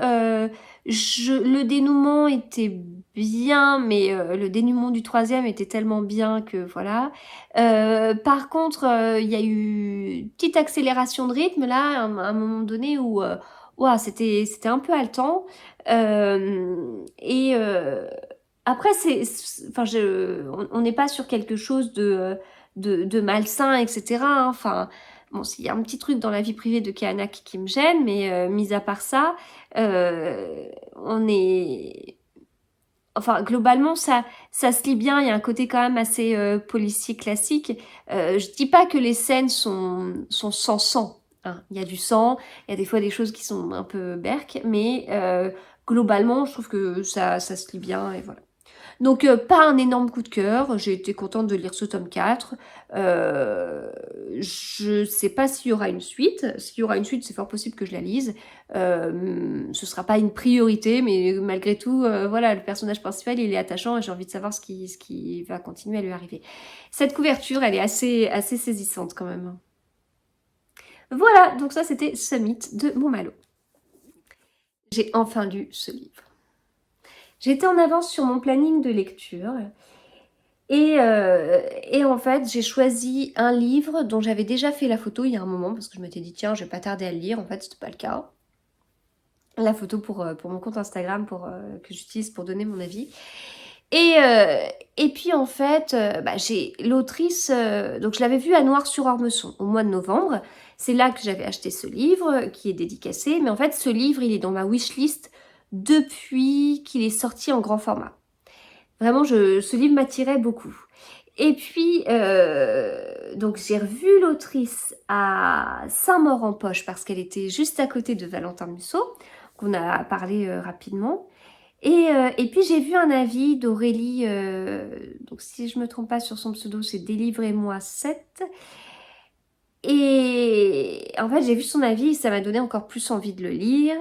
Le dénouement était bien, mais le dénouement du troisième était tellement bien que voilà. Par contre, il y a eu une petite accélération de rythme là, à un moment donné où ouah, c'était un peu haletant. Et après, enfin, on n'est pas sur quelque chose de malsain, etc. hein. Enfin, bon, il y a un petit truc dans la vie privée de Kahanak qui me gêne, mais mis à part ça, on est... Enfin, globalement, ça se lit bien. Il y a un côté quand même assez policier classique. Je dis pas que les scènes sont sans sang. Hein. Il y a du sang, il y a des fois des choses qui sont un peu berques, mais globalement, je trouve que ça se lit bien et voilà. Donc, pas un énorme coup de cœur. J'ai été contente de lire ce tome 4. Je sais pas s'il y aura une suite. S'il y aura une suite, c'est fort possible que je la lise. Ce sera pas une priorité, mais malgré tout, voilà, le personnage principal, il est attachant et j'ai envie de savoir ce qui va continuer à lui arriver. Cette couverture, elle est assez saisissante quand même. Voilà, donc ça, c'était Summit de Montmalo. J'ai enfin lu ce livre. J'étais en avance sur mon planning de lecture. Et en fait, j'ai choisi un livre dont j'avais déjà fait la photo il y a un moment, parce que je m'étais dit, tiens, je vais pas tarder à le lire. En fait, c'était pas le cas. La photo pour mon compte Instagram que j'utilise pour donner mon avis. Et, euh, et puis, en fait, bah, j'ai l'autrice... donc, je l'avais vue à Noir-sur-Ormesson au mois de novembre. C'est là que j'avais acheté ce livre, qui est dédicacé. Mais en fait, ce livre, il est dans ma wishlist depuis qu'il est sorti en grand format. Vraiment, ce livre m'attirait beaucoup. Et puis, donc j'ai revu l'autrice à Saint-Maur-en-Poche parce qu'elle était juste à côté de Valentin Musso, qu'on a parlé rapidement. Et puis j'ai vu un avis d'Aurélie, donc si je me trompe pas sur son pseudo, c'est Délivrez-moi 7. Et en fait, j'ai vu son avis, ça m'a donné encore plus envie de le lire.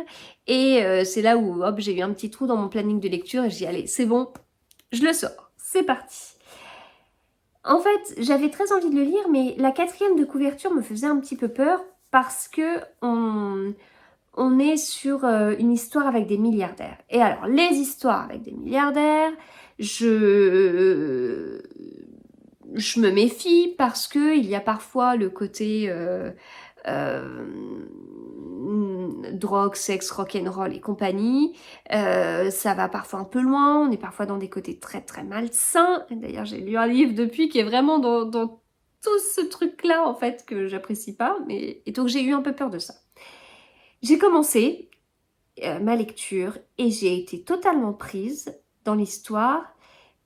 Et c'est là où, hop, j'ai eu un petit trou dans mon planning de lecture et j'ai dit, allez, c'est bon, je le sors, c'est parti. En fait, j'avais très envie de le lire, mais la quatrième de couverture me faisait un petit peu peur parce que on est sur une histoire avec des milliardaires. Et alors, les histoires avec des milliardaires, je me méfie parce que il y a parfois le côté euh, drogue, sexe, rock'n'roll et compagnie. Ça va parfois un peu loin, on est parfois dans des côtés très très malsains. D'ailleurs, j'ai lu un livre depuis qui est vraiment dans tout ce truc-là, en fait, que j'apprécie pas. Et donc, j'ai eu un peu peur de ça. J'ai commencé ma lecture et j'ai été totalement prise dans l'histoire.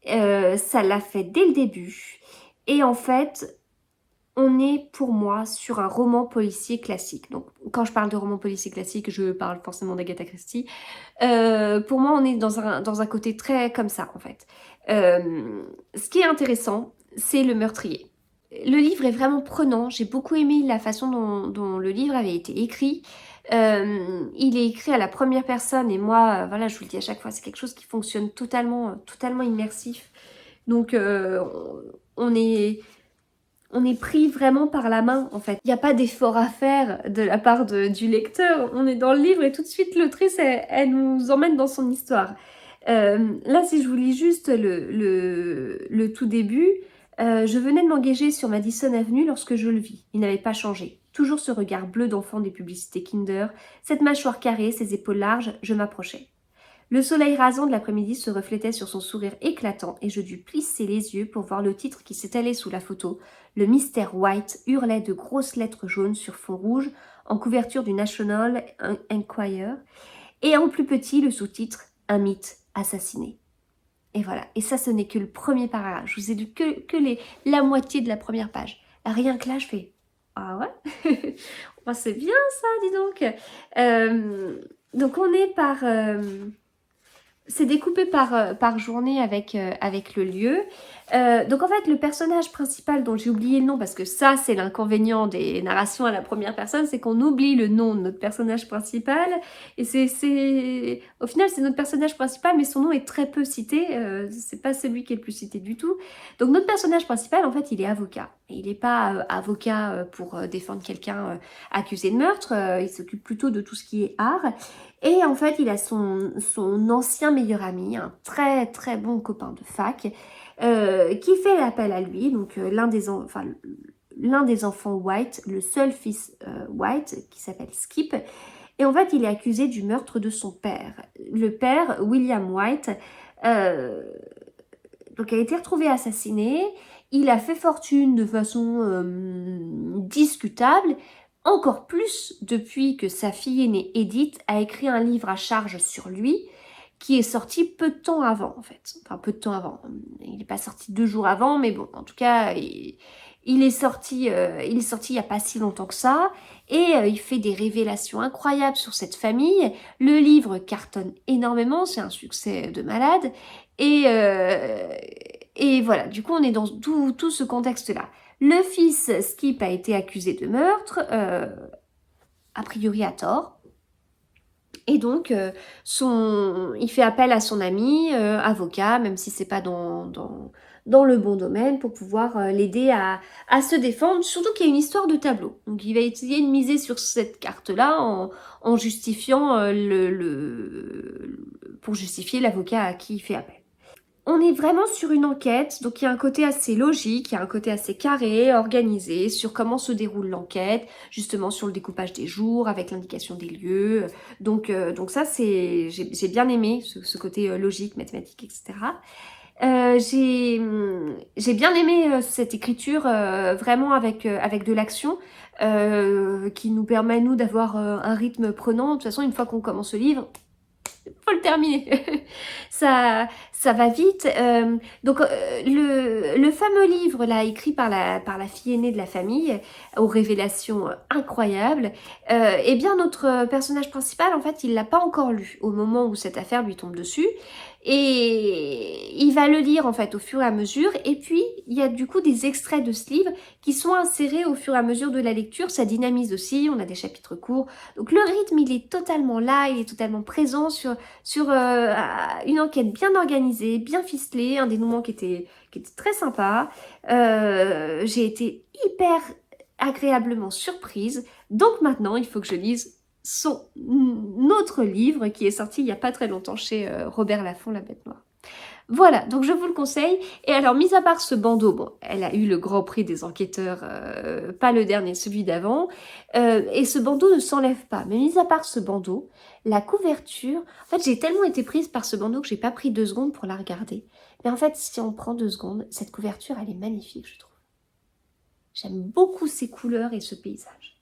Ça l'a fait dès le début. Et en fait, on est pour moi sur un roman policier classique. Donc quand je parle de roman policier classique, je parle forcément d'Agatha Christie. Pour moi, on est dans un côté très comme ça en fait. Ce qui est intéressant, c'est le meurtrier. Le livre est vraiment prenant. J'ai beaucoup aimé la façon dont le livre avait été écrit. Il est écrit à la première personne et moi, voilà, je vous le dis à chaque fois, c'est quelque chose qui fonctionne totalement immersif. Donc, on est, on est pris vraiment par la main, en fait. Il n'y a pas d'effort à faire de la part du lecteur. On est dans le livre et tout de suite, l'autrice, elle nous emmène dans son histoire. Là, si je vous lis juste le tout début, je venais de m'engager sur Madison Avenue lorsque je le vis. Il n'avait pas changé. Toujours ce regard bleu d'enfant des publicités Kinder, cette mâchoire carrée, ses épaules larges, je m'approchais. Le soleil rasant de l'après-midi se reflétait sur son sourire éclatant et je dus plisser les yeux pour voir le titre qui s'étalait sous la photo. Le mystère White hurlait de grosses lettres jaunes sur fond rouge en couverture du National Enquirer et en plus petit le sous-titre « Un mythe assassiné. Et voilà, et ça, ce n'est que le premier paragraphe. Je vous ai lu que la moitié de la première page. Rien que là, je fais « Ah ouais oh, c'est bien ça, dis donc !» Donc on est par... c'est découpé par journée avec le lieu. Donc en fait, le personnage principal dont j'ai oublié le nom, parce que ça, c'est l'inconvénient des narrations à la première personne, c'est qu'on oublie le nom de notre personnage principal. Et au final, c'est notre personnage principal, mais son nom est très peu cité. C'est pas celui qui est le plus cité du tout. Donc notre personnage principal, en fait, il est avocat. Et il n'est pas avocat pour défendre quelqu'un accusé de meurtre. Il s'occupe plutôt de tout ce qui est art. Et en fait, il a son ancien meilleur ami, un très très bon copain de fac, qui fait appel à lui, donc l'un des enfants White, le seul fils White, qui s'appelle Skip. Et en fait, il est accusé du meurtre de son père. Le père, William White, donc a été retrouvé assassiné. Il a fait fortune de façon discutable, encore plus depuis que sa fille aînée Edith a écrit un livre à charge sur lui, qui est sorti peu de temps avant en fait. Enfin peu de temps avant, il n'est pas sorti 2 jours avant, mais bon, en tout cas, il est sorti il n'y a pas si longtemps que ça, et il fait des révélations incroyables sur cette famille. Le livre cartonne énormément, c'est un succès de malade, et voilà, du coup on est dans tout ce contexte-là. Le fils Skip a été accusé de meurtre, a priori à tort. Et donc, il fait appel à son ami, avocat, même si c'est pas dans le bon domaine, pour pouvoir l'aider à se défendre, surtout qu'il y a une histoire de tableau. Donc il va essayer de miser sur cette carte-là en justifiant pour justifier l'avocat à qui il fait appel. On est vraiment sur une enquête, donc il y a un côté assez logique, il y a un côté assez carré, organisé, sur comment se déroule l'enquête, justement sur le découpage des jours, avec l'indication des lieux. Donc ça, j'ai bien aimé ce côté logique, mathématique, etc. J'ai bien aimé cette écriture vraiment avec de l'action, qui nous permet, nous, d'avoir un rythme prenant. De toute façon, une fois qu'on commence le livre, faut le terminer. ça va vite. Donc le fameux livre là écrit par la fille aînée de la famille, aux révélations incroyables, eh bien notre personnage principal en fait il l'a pas encore lu au moment où cette affaire lui tombe dessus, et il va le lire en fait au fur et à mesure, et puis il y a du coup des extraits de ce livre qui sont insérés au fur et à mesure de la lecture. Ça dynamise aussi, on a des chapitres courts, donc le rythme il est totalement là, il est totalement présent sur une enquête bien organisée, bien ficelée, un dénouement qui était très sympa. J'ai été hyper agréablement surprise. Donc maintenant, il faut que je lise son autre livre qui est sorti il n'y a pas très longtemps chez Robert Laffont, La Bête Noire. Voilà, donc je vous le conseille. Et alors, mis à part ce bandeau, bon, elle a eu le grand prix des enquêteurs, pas le dernier, celui d'avant, et ce bandeau ne s'enlève pas. Mais mis à part ce bandeau, la couverture, en fait, j'ai tellement été prise par ce bandeau que j'ai pas pris 2 secondes pour la regarder. Mais en fait, si on prend 2 secondes, cette couverture, elle est magnifique, je trouve. J'aime beaucoup ces couleurs et ce paysage.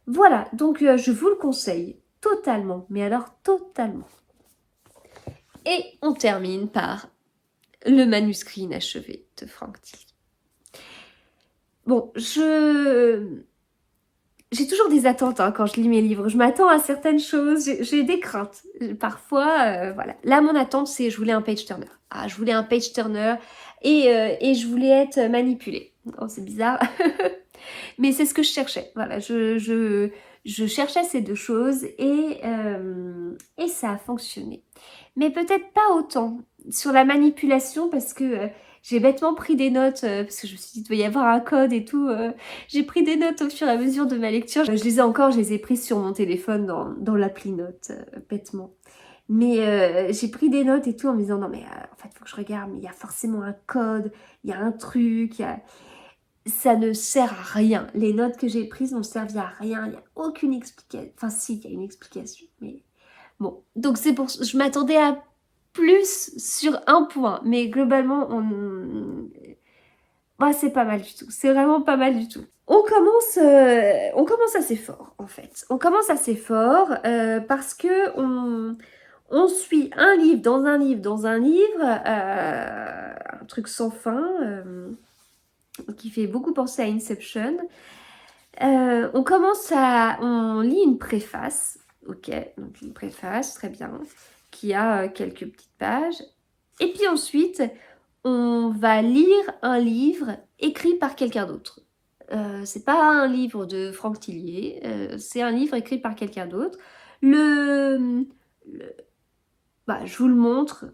Voilà, donc je vous le conseille totalement, mais alors totalement. Et on termine par le manuscrit inachevé de Frank Tilly. Bon, j'ai toujours des attentes quand je lis mes livres. Je m'attends à certaines choses, j'ai des craintes. Parfois, voilà. Là, mon attente, c'est je voulais un page-turner. Ah, je voulais un page-turner et je voulais être manipulée. Oh, c'est bizarre. Mais c'est ce que je cherchais. Voilà, je cherchais ces 2 choses et ça a fonctionné. Mais peut-être pas autant sur la manipulation, parce que j'ai bêtement pris des notes, parce que je me suis dit, il doit y avoir un code et tout. J'ai pris des notes au fur et à mesure de ma lecture. Je les ai prises sur mon téléphone dans l'appli Notes, bêtement. Mais j'ai pris des notes et tout en me disant, non mais en fait, il faut que je regarde, mais il y a forcément un code, il y a un truc, ça ne sert à rien. Les notes que j'ai prises n'ont servi à rien, il n'y a aucune explication. Enfin si, il y a une explication, mais bon. Donc c'est pour ça, je m'attendais à plus sur un point, mais globalement, bah, c'est pas mal du tout. C'est vraiment pas mal du tout. On commence assez fort, en fait. On commence assez fort parce que On suit un livre dans un livre dans un livre, un truc sans fin, qui fait beaucoup penser à Inception. On lit une préface, ok, donc une préface, très bien, qui a quelques petites pages. Et puis ensuite, on va lire un livre écrit par quelqu'un d'autre. C'est pas un livre de Franck Tillier, c'est un livre écrit par quelqu'un d'autre. Je vous le montre,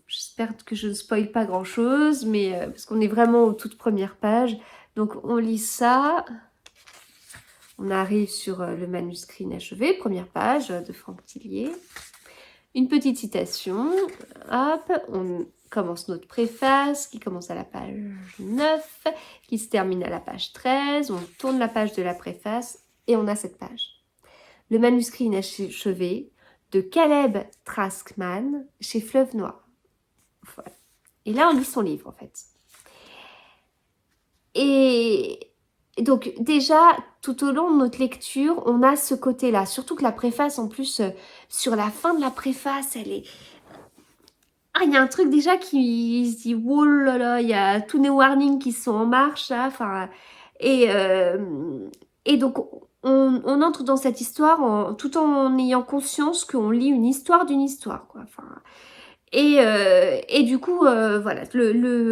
j'espère que je ne spoil pas grand chose, mais parce qu'on est vraiment aux toutes premières pages. Donc on lit ça, on arrive sur le manuscrit inachevé, première page de Franck Tillier. Une petite citation, hop, on commence notre préface qui commence à la page 9, qui se termine à la page 13, on tourne la page de la préface et on a cette page. Le manuscrit inachevé de Caleb Traskman chez Fleuve Noir. Voilà. Et là, on lit son livre en fait. Et donc déjà, tout au long de notre lecture, on a ce côté-là. Surtout que la préface, en plus, sur la fin de la préface, elle est... Ah, il y a un truc déjà qui se dit, oh là là, il y a tous les warnings qui sont en marche, là. Enfin, et donc, on entre dans cette histoire tout en ayant conscience qu'on lit une histoire d'une histoire, quoi. Enfin, et du coup, voilà,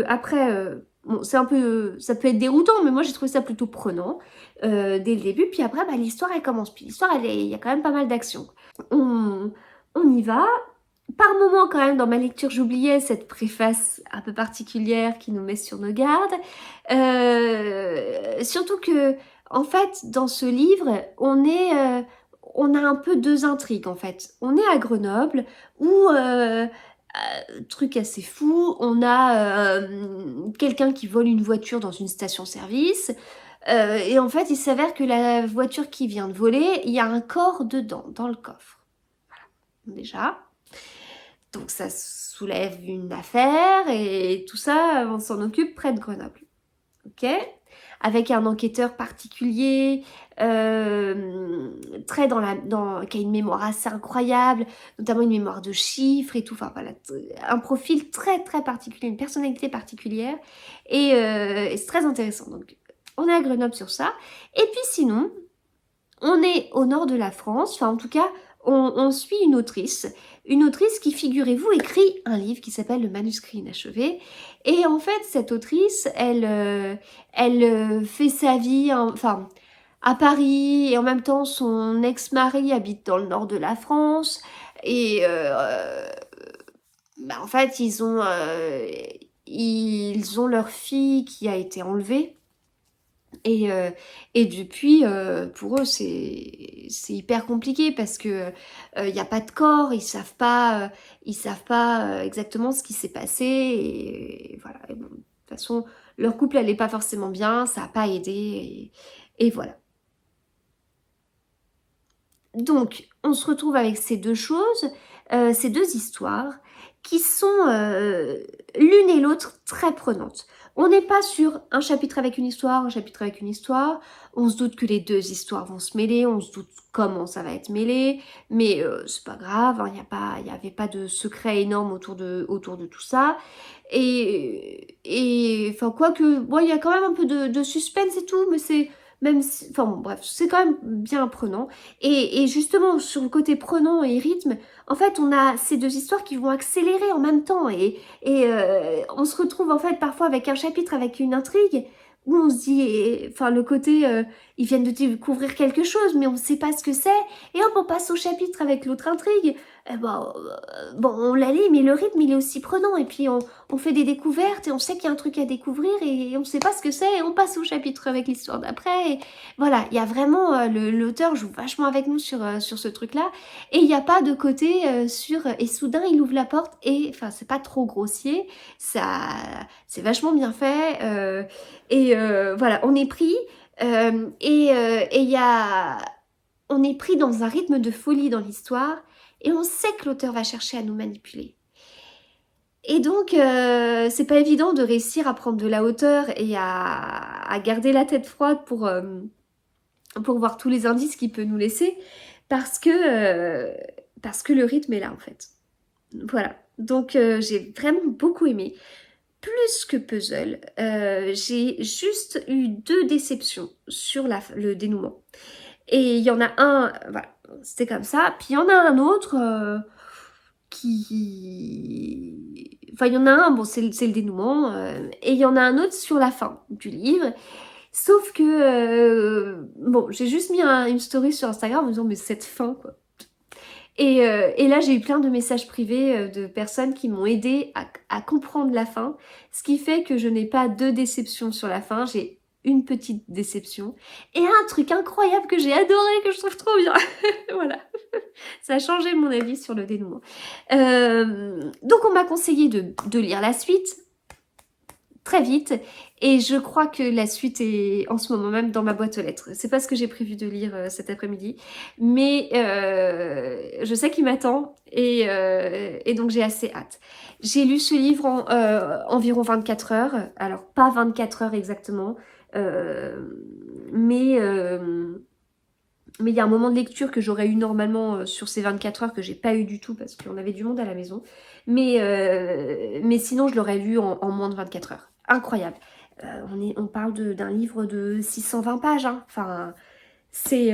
après, bon, c'est un peu, ça peut être déroutant, mais moi j'ai trouvé ça plutôt prenant dès le début. Puis après, l'histoire elle commence. Puis l'histoire, il y a quand même pas mal d'action. On y va. Par moment, quand même, dans ma lecture, j'oubliais cette préface un peu particulière qui nous met sur nos gardes. Surtout que, en fait, dans ce livre, on a un peu deux intrigues, en fait. On est à Grenoble, où truc assez fou, on a quelqu'un qui vole une voiture dans une station-service, et en fait il s'avère que la voiture qui vient de voler, il y a un corps dedans, dans le coffre. Voilà, déjà. Donc ça soulève une affaire, et tout ça, on s'en occupe près de Grenoble. Ok ? Avec un enquêteur particulier, très qui a une mémoire assez incroyable, notamment une mémoire de chiffres et tout. Enfin voilà, un profil très très particulier, une personnalité particulière, et c'est très intéressant. Donc on est à Grenoble sur ça. Et puis sinon, on est au nord de la France, enfin en tout cas, on suit une autrice qui, figurez-vous, écrit un livre qui s'appelle Le manuscrit inachevé. Et en fait, cette autrice, elle fait sa vie, enfin, à Paris, et en même temps, son ex-mari habite dans le nord de la France. Et en fait, ils ont leur fille qui a été enlevée. Et depuis, pour eux, c'est hyper compliqué parce que il n'y a pas de corps, ils savent pas exactement ce qui s'est passé, et voilà. Et bon, de toute façon, leur couple n'allait pas forcément bien, ça n'a pas aidé, et voilà. Donc, on se retrouve avec ces deux choses, ces deux histoires qui sont l'une et l'autre très prenantes. On n'est pas sur un chapitre avec une histoire, un chapitre avec une histoire. On se doute que les deux histoires vont se mêler, on se doute comment ça va être mêlé, mais c'est pas grave, hein, il n'y avait pas de secret énorme autour de tout ça. Et enfin, quoique, bon, il y a quand même un peu de suspense et tout, mais c'est même si, enfin bon, bref, c'est quand même bien prenant. Et justement, sur le côté prenant et rythme, en fait, on a ces deux histoires qui vont accélérer en même temps. Et on se retrouve en fait parfois avec un chapitre avec une intrigue où on se dit, enfin le côté, ils viennent de découvrir quelque chose, mais on ne sait pas ce que c'est. Et hop, on passe au chapitre avec l'autre intrigue. Eh ben, bon, on la lit, mais le rythme, il est aussi prenant. Et puis, on fait des découvertes et on sait qu'il y a un truc à découvrir et on ne sait pas ce que c'est. Et on passe au chapitre avec l'histoire d'après. Et voilà, il y a vraiment, l'auteur joue vachement avec nous sur ce truc-là. Et il n'y a pas de côté et soudain, il ouvre la porte et, enfin, c'est pas trop grossier. C'est vachement bien fait. Voilà, on est pris. On est pris dans un rythme de folie dans l'histoire. Et on sait que l'auteur va chercher à nous manipuler. Et donc, c'est pas évident de réussir à prendre de la hauteur et à garder la tête froide pour voir tous les indices qu'il peut nous laisser. Parce que parce que le rythme est là en fait. Voilà, donc j'ai vraiment beaucoup aimé. Plus que puzzle, j'ai juste eu 2 déceptions sur le dénouement. Et il y en a un, voilà, c'était comme ça. Puis il y en a un autre qui... Enfin, il y en a un, bon, c'est le dénouement. Et il y en a un autre sur la fin du livre. Sauf que, bon, j'ai juste mis une story sur Instagram en me disant, mais cette fin, quoi. Et là, j'ai eu plein de messages privés de personnes qui m'ont aidé à comprendre la fin. Ce qui fait que je n'ai pas 2 déceptions sur la fin, j'ai une petite déception. Et un truc incroyable que j'ai adoré, que je trouve trop bien. Voilà. Ça a changé mon avis sur le dénouement. Donc on m'a conseillé de lire la suite très vite et je crois que la suite est en ce moment même dans ma boîte aux lettres. C'est pas ce que j'ai prévu de lire cet après-midi, mais je sais qu'il m'attend et donc j'ai assez hâte. J'ai lu ce livre en environ 24 heures, alors pas 24 heures exactement, euh, mais mais il y a un moment de lecture que j'aurais eu normalement sur ces 24 heures que j'ai pas eu du tout parce qu'on avait du monde à la maison. Mais sinon, je l'aurais lu en moins de 24 heures. Incroyable. On parle d'un livre de 620 pages. Hein. Enfin, c'est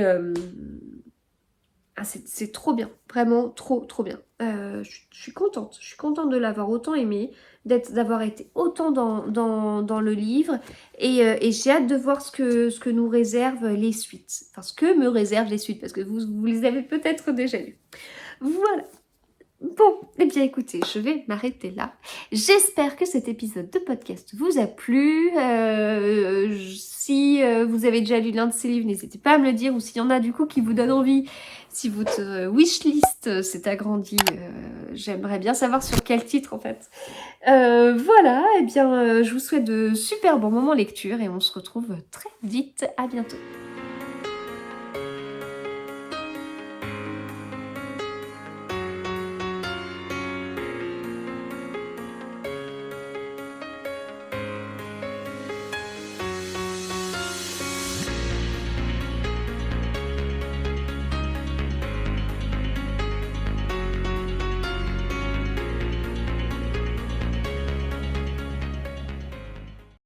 c'est trop bien. Vraiment trop, trop bien. Je suis contente. Je suis contente de l'avoir autant aimé, d'avoir été autant dans le livre. Et j'ai hâte de voir ce que nous réservent les suites. Enfin, ce que me réservent les suites, parce que vous les avez peut-être déjà lues. Voilà. Bon, eh bien écoutez, je vais m'arrêter là. J'espère que cet épisode de podcast vous a plu. Si vous avez déjà lu l'un de ces livres, n'hésitez pas à me le dire. Ou s'il y en a du coup qui vous donnent envie, si votre wishlist s'est agrandie, j'aimerais bien savoir sur quel titre en fait. Voilà, eh bien je vous souhaite de super bons moments lecture et on se retrouve très vite. À bientôt.